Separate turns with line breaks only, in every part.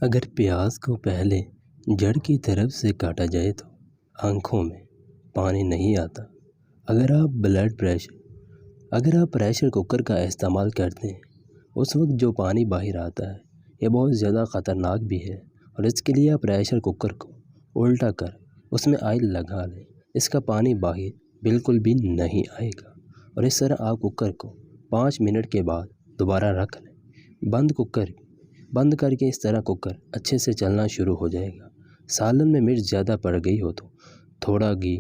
اگر پیاز کو پہلے جڑ کی طرف سے کاٹا جائے تو آنکھوں میں پانی نہیں آتا۔ اگر آپ پریشر کوکر کا استعمال کرتے ہیں اس وقت جو پانی باہر آتا ہے یہ بہت زیادہ خطرناک بھی ہے، اور اس کے لیے آپ پریشر کوکر کو الٹا کر اس میں آئل لگا لیں، اس کا پانی باہر بالکل بھی نہیں آئے گا۔ اور اس طرح آپ کوکر کو 5 منٹ کے بعد دوبارہ رکھ لیں، بند کر کے اس طرح کوکر اچھے سے چلنا شروع ہو جائے گا۔ سالن میں مرچ زیادہ پڑ گئی ہو تو تھوڑا گھی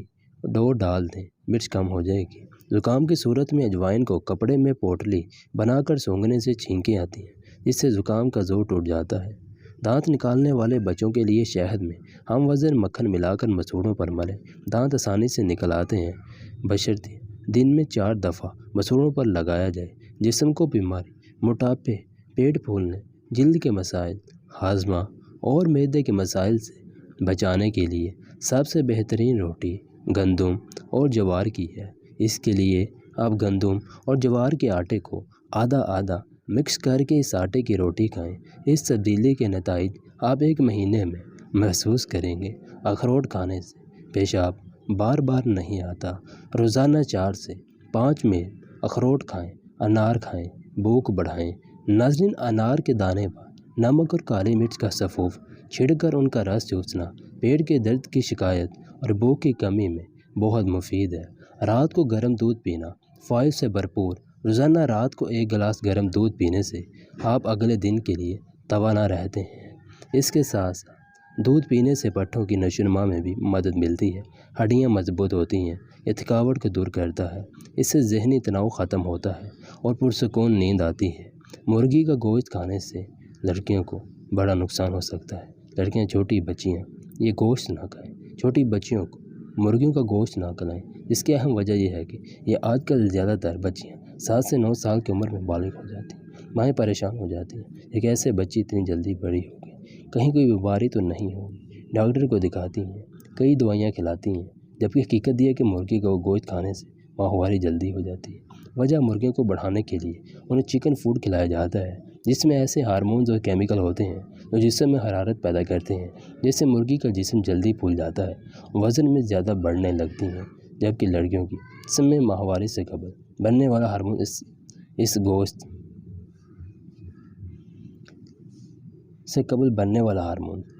ڈال دیں، مرچ کم ہو جائے گی۔ زکام کی صورت میں اجوائن کو کپڑے میں پوٹلی بنا کر سونگھنے سے چھینکیں آتی ہیں، جس سے زکام کا زور ٹوٹ جاتا ہے۔ دانت نکالنے والے بچوں کے لیے شہد میں ہم وزن مکھن ملا کر مسوڑوں پر ملیں، دانت آسانی سے نکل آتے ہیں، بشرطے دن میں 4 دفعہ مسوڑوں پر لگایا جائے۔ جسم کو بیماری، موٹاپے، پیٹ پھولنے، جلد کے مسائل، ہاضمہ اور معدے کے مسائل سے بچانے کے لیے سب سے بہترین روٹی گندم اور جوار کی ہے۔ اس کے لیے آپ گندم اور جوار کے آٹے کو آدھا آدھا مکس کر کے اس آٹے کی روٹی کھائیں۔ اس تبدیلی کے نتائج آپ 1 مہینے میں محسوس کریں گے۔ اخروٹ کھانے سے پیشاب بار بار نہیں آتا۔ روزانہ 4 سے 5 میل اخروٹ کھائیں۔ انار کھائیں، بھوک بڑھائیں۔ ناظرین، انار کے دانے پر نمک اور کالی مرچ کا سفوف چھڑک کر ان کا رس چوسنا پیٹ کے درد کی شکایت اور بھوک کی کمی میں بہت مفید ہے۔ رات کو گرم دودھ پینا فوائد سے بھرپور۔ روزانہ رات کو 1 گلاس گرم دودھ پینے سے آپ اگلے دن کے لیے توانا رہتے ہیں۔ اس کے ساتھ دودھ پینے سے پٹھوں کی نشوونما میں بھی مدد ملتی ہے، ہڈیاں مضبوط ہوتی ہیں، یہ تھکاوٹ کو دور کرتا ہے، اس سے ذہنی تناؤ ختم ہوتا ہے اور پرسکون نیند آتی ہے۔ مرغی کا گوشت کھانے سے لڑکیوں کو بڑا نقصان ہو سکتا ہے۔ لڑکیاں، چھوٹی بچیاں یہ گوشت نہ کھائیں۔ چھوٹی بچیوں کو مرغیوں کا گوشت نہ کھلائیں۔ اس کی اہم وجہ یہ ہے کہ یہ آج کل زیادہ تر بچیاں 7 سے 9 سال کی عمر میں بالغ ہو جاتی ہیں۔ مائیں پریشان ہو جاتی ہیں کہ کیسے بچی اتنی جلدی بڑی ہو گئی، کہیں کوئی بیماری تو نہیں ہوگی۔ ڈاکٹر کو دکھاتی ہیں، کئی دوائیاں کھلاتی ہیں، جبکہ حقیقت یہ ہے کہ مرغی کا گوشت کھانے سے ماہواری جلدی ہو جاتی ہے۔ وجہ مرغیوں کو بڑھانے کے لیے انہیں چکن فوڈ کھلایا جاتا ہے، جس میں ایسے ہارمونز اور کیمیکل ہوتے ہیں جو جسم میں حرارت پیدا کرتے ہیں، جس سے مرغی کا جسم جلدی پھول جاتا ہے، وزن میں زیادہ بڑھنے لگتی ہیں۔ جبکہ لڑکیوں کی جسم میں ماہواری سے قبل بننے والا ہارمون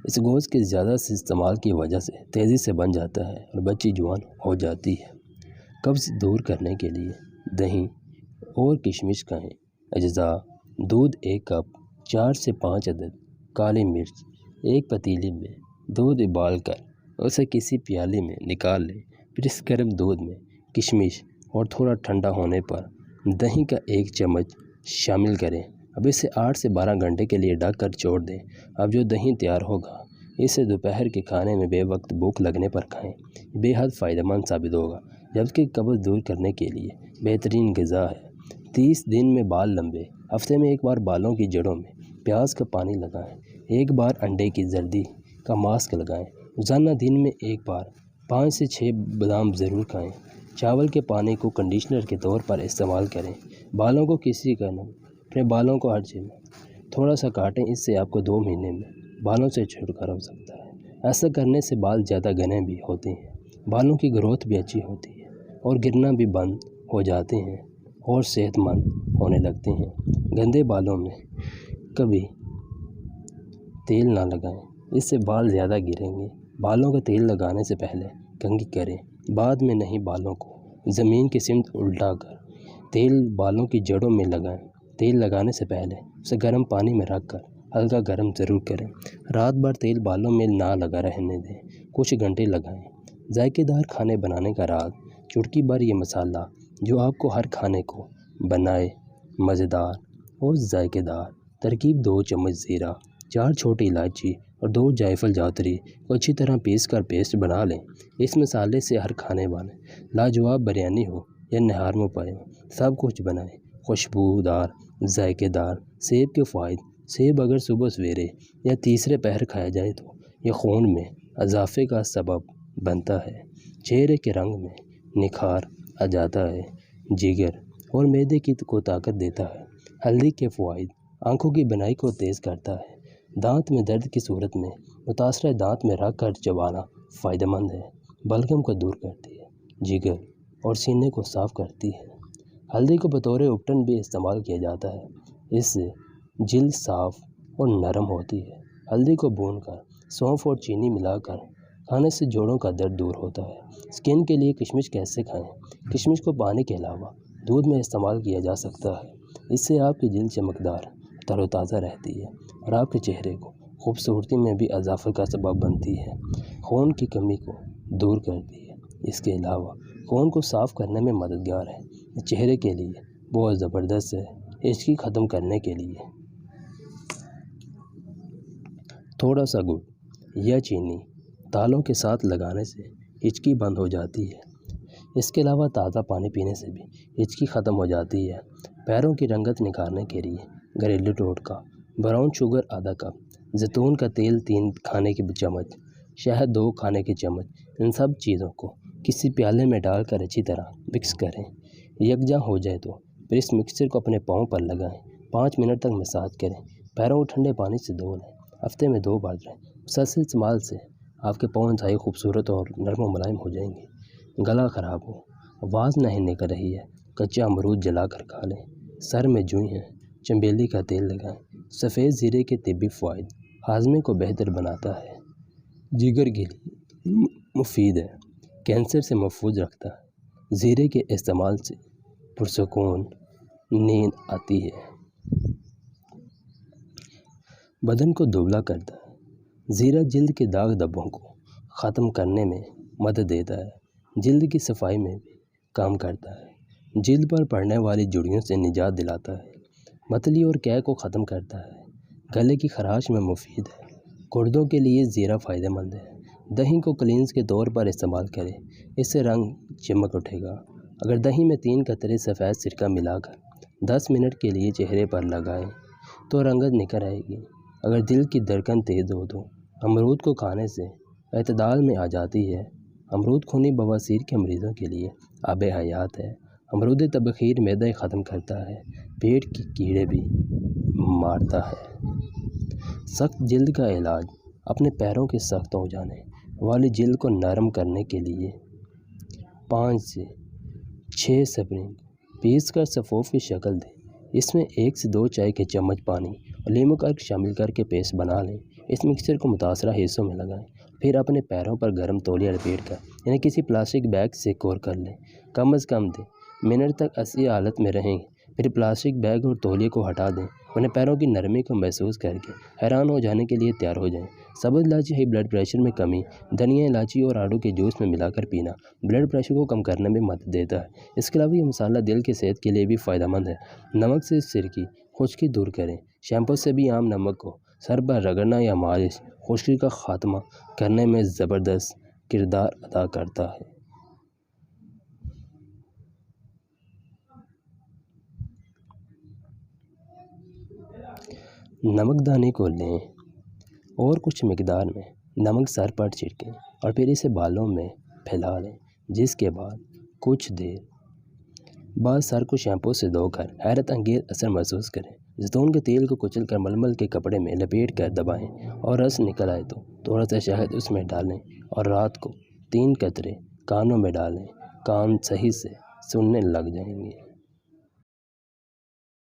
اس گوشت کے زیادہ سے استعمال کی وجہ سے تیزی سے بن جاتا ہے اور بچی جوان ہو جاتی ہے۔ قبض دور کرنے کے لیے دہی اور کشمش کھائیں۔ اجزاء: دودھ 1 کپ، 4 سے 5 عدد کالی مرچ۔ ایک پتیلی میں دودھ ابال کر اسے کسی پیالے میں نکال لیں، پھر اس گرم دودھ میں کشمش اور تھوڑا ٹھنڈا ہونے پر دہی کا 1 چمچ شامل کریں۔ اب اسے 8 سے 12 گھنٹے کے لیے ڈھک کر چھوڑ دیں۔ اب جو دہی تیار ہوگا اسے دوپہر کے کھانے میں بے وقت بھوک لگنے پر کھائیں، بے حد فائدہ مند ثابت ہوگا، جبکہ قبض دور کرنے کے لیے بہترین غذا ہے۔ 30 دن میں بال لمبے: ہفتے میں 1 بار بالوں کی جڑوں میں پیاز کا پانی لگائیں، 1 بار انڈے کی زردی کا ماسک لگائیں۔ روزانہ دن میں 1 بار 5 سے 6 بادام ضرور کھائیں۔ چاول کے پانی کو کنڈیشنر کے طور پر استعمال کریں۔ بالوں کو اپنے بالوں کو ہر جگہ تھوڑا سا کاٹیں، اس سے آپ کو 2 مہینے میں بالوں سے چھٹکارا ہو سکتا ہے۔ ایسا کرنے سے بال زیادہ گھنے بھی ہوتے ہیں، بالوں کی گروتھ بھی اچھی ہوتی ہے اور گرنا بھی بند ہو جاتے ہیں اور صحت مند ہونے لگتے ہیں۔ گندے بالوں میں کبھی تیل نہ لگائیں، اس سے بال زیادہ گریں گے۔ بالوں کا تیل لگانے سے پہلے کنگھی کریں، بعد میں نہیں۔ بالوں کو زمین کی سمت الٹا کر تیل بالوں کی جڑوں میں لگائیں۔ تیل لگانے سے پہلے اسے گرم پانی میں رکھ کر ہلکا گرم ضرور کریں۔ رات بھر تیل بالوں میں نہ لگا رہنے دیں، کچھ گھنٹے لگائیں۔ ذائقے دار کھانے بنانے کا راز: چٹکی بھر یہ مسالہ جو آپ کو ہر کھانے کو بنائے مزیدار اور ذائقے دار۔ ترکیب: 2 چمچ زیرہ، 4 چھوٹی الائچی اور 2 جائفل جاوتری کو اچھی طرح پیس کر پیسٹ بنا لیں۔ اس مسالے سے ہر کھانے بنائیں، لاجواب بریانی ہو یا نہارمو پائے ہو، سب کچھ بنائیں۔ خوشبودار، ذائقے دار۔ سیب کے فوائد: سیب اگر صبح سویرے یا تیسرے پہر کھایا جائے تو یہ خون میں اضافے کا سبب بنتا ہے، چہرے کے رنگ میں نکھار آ جاتا ہے، جگر اور معدے کو طاقت دیتا ہے۔ ہلدی کے فوائد: آنکھوں کی بینائی کو تیز کرتا ہے، دانت میں درد کی صورت میں متاثرہ دانت میں رکھ کر چبانا فائدہ مند ہے، بلغم کو دور کرتی ہے، جگر اور سینے کو صاف کرتی ہے۔ ہلدی کو بطور اپٹن بھی استعمال کیا جاتا ہے، اس سے جلد صاف اور نرم ہوتی ہے۔ ہلدی کو بھون کر سونف اور چینی ملا کر کھانے سے جوڑوں کا درد دور ہوتا ہے۔ اسکن کے لیے کشمش کیسے کھائیں؟ کشمش کو پانی کے علاوہ دودھ میں استعمال کیا جا سکتا ہے، اس سے آپ کی جلد چمکدار، تر و تازہ رہتی ہے اور آپ کے چہرے کو خوبصورتی میں بھی اضافے کا سبب بنتی ہے۔ خون کی کمی کو دور کرتی ہے، اس کے علاوہ خون کو صاف کرنے میں مددگار ہے۔ یہ چہرے کے لیے بہت زبردست ہے۔ ہچکی ختم کرنے کے لیے تھوڑا سا گڑ یا چینی تالوں کے ساتھ لگانے سے ہچکی بند ہو جاتی ہے۔ اس کے علاوہ تازہ پانی پینے سے بھی ہچکی ختم ہو جاتی ہے۔ پیروں کی رنگت نکھارنے کے لیے گھریلو ٹوٹکا: براؤن شوگر آدھا کپ، زیتون کا تیل 3 کھانے کے چمچ، شہد 2 کھانے کے چمچ۔ ان سب چیزوں کو کسی پیالے میں ڈال کر اچھی طرح مکس کریں۔ یکجا ہو جائے تو پھر اس مکسچر کو اپنے پاؤں پر لگائیں، 5 منٹ تک مساج کریں۔ پیروں کو ٹھنڈے پانی سے دھو لیں، ہفتے میں 2 بار دھویں۔ مسلسل استعمال سے آپ کے پاؤں انتہائی خوبصورت اور نرم و ملائم ہو جائیں گے۔ گلا خراب ہو، آواز نہیں نکل رہی ہے، کچا امرود جلا کر کھا لیں۔ سر میں جوئیں ہیں، چنبیلی کا تیل لگائیں۔ سفید زیرے کے طبی فوائد: ہاضمے کو بہتر بناتا ہے، جگر کے لیے مفید ہے، کینسر سے محفوظ رکھتا ہے۔ زیرے کے استعمال سے پرسکون نیند آتی ہے، بدن کو دبلا کرتا ہے۔ زیرہ جلد کے داغ دھبوں کو ختم کرنے میں مدد دیتا ہے، جلد کی صفائی میں بھی کام کرتا ہے، جلد پر پڑنے والی جھریوں سے نجات دلاتا ہے، متلی اور قے کو ختم کرتا ہے، گلے کی خراش میں مفید ہے۔ گردوں کے لیے زیرہ فائدہ مند ہے۔ دہی کو کلینز کے طور پر استعمال کریں، اس سے رنگ چمک اٹھے گا۔ اگر دہی میں 3 قطرے سفید سرکہ ملا کر 10 منٹ کے لیے چہرے پر لگائیں تو رنگت نکھر آئے گی۔ اگر دل کی دھڑکن تیز ہو تو امرود کو کھانے سے اعتدال میں آ جاتی ہے۔ امرود خونی بواسیر کے مریضوں کے لیے آب حیات ہے۔ امرود تبخیر معدہ ختم کرتا ہے، پیٹ کے کیڑے بھی مارتا ہے۔ سخت جلد کا علاج: اپنے پیروں کے سخت ہو جانے والی جلد کو نرم کرنے کے لیے 5 سے 6 اسپرنگ پیس کر سفوف کی شکل دیں۔ اس میں 1 سے 2 چائے کے چمچ پانی اور لیموں کا عرق شامل کر کے پیسٹ بنا لیں۔ اس مکسچر کو متاثرہ حصوں میں لگائیں، پھر اپنے پیروں پر گرم تولیہ لپیٹ کر یعنی کسی پلاسٹک بیگ سے کور کر لیں۔ کم از کم 2 منٹ تک ایسی حالت میں رہیں، پھر پلاسٹک بیگ اور تولیے کو ہٹا دیں۔ اپنے پیروں کی نرمی کو محسوس کر کے حیران ہو جانے کے لیے تیار ہو جائیں۔ سبز الائچی ہائی بلڈ پریشر میں کمی: دھنیا، الائچی اور آڑو کے جوس میں ملا کر پینا بلڈ پریشر کو کم کرنے میں مدد دیتا ہے۔ اس کے علاوہ یہ مسالہ دل کی صحت کے لیے بھی فائدہ مند ہے۔ نمک سے سر کی خشکی دور کریں: شیمپو سے بھی عام نمک کو سر پر رگڑنا یا مالش خشکی کا خاتمہ کرنے میں زبردست کردار ادا کرتا ہے۔ نمک دانی کو لیں اور کچھ مقدار میں نمک سر پر چھڑکیں اور پھر اسے بالوں میں پھیلا لیں، جس کے بعد کچھ دیر بعد سر کو شیمپو سے دھو کر حیرت انگیز اثر محسوس کریں۔ زیتون کے تیل کو کچل کر ململ کے کپڑے میں لپیٹ کر دبائیں اور رس نکل آئے تو تھوڑا سا شہد اس میں ڈالیں اور رات کو 3 قطرے کانوں میں ڈالیں۔ کان صحیح سے سننے لگ جائیں گے۔